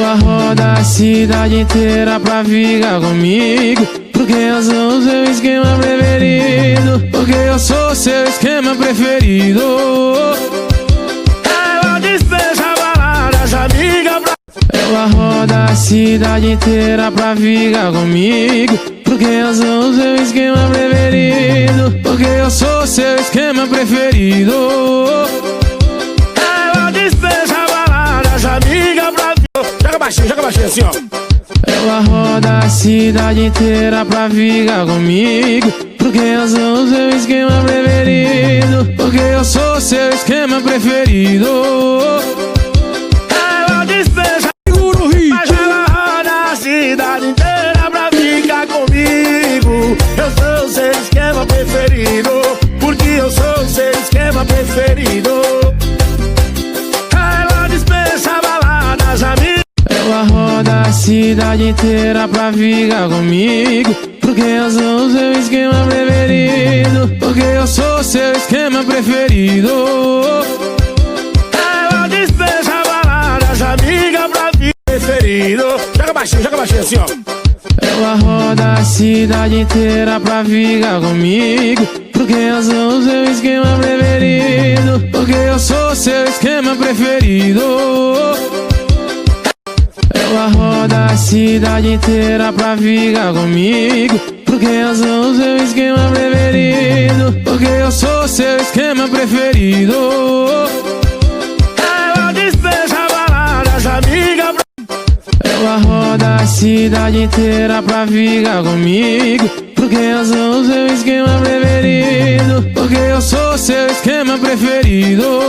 Ela roda a cidade inteira pra ficar comigo, porque eu sou o seu esquema preferido. Porque eu sou o seu esquema preferido. Ela dispensa baladas, amiga pra... Ela roda a cidade inteira pra ficar comigo, porque eu sou o seu esquema preferido. Porque eu sou o seu esquema preferido. Ela dispensa baladas, amiga pra... Joga baixinho assim, ó. Ela roda a cidade inteira pra ficar comigo, porque eu sou o seu esquema preferido. Porque eu sou o seu esquema preferido. Ela dispensa, segura o ritmo, mas ela roda a cidade inteira pra ficar comigo. Eu sou o seu esquema preferido, porque eu sou o seu esquema preferido. Ela dispensa baladas, amiga. Ela roda a cidade inteira pra ficar comigo, porque eu sou o seu esquema preferido. Porque eu sou o seu esquema preferido. Ela dispensa baladas, amiga pra ficar preferido. Joga baixinho assim, ó. Ela roda a cidade inteira pra ficar comigo, porque eu sou o seu esquema preferido. Porque eu sou o seu esquema preferido. Ela roda a cidade inteira pra ficar comigo, porque eu sou o seu esquema preferido. Porque eu sou o seu esquema preferido. Ela roda a cidade inteira pra ficar comigo, porque eu sou o seu esquema preferido. Ela roda a cidade inteira pra ficar comigo, porque eu sou o seu esquema preferido. Ela roda a cidade inteira pra ficar comigo, porque eu sou o seu esquema preferido. Porque eu sou o seu esquema preferido. Ela dispensa baladas, amiga pra... Ela roda a cidade inteira pra ficar comigo, porque eu sou o seu esquema preferido. Porque eu sou o seu esquema preferido.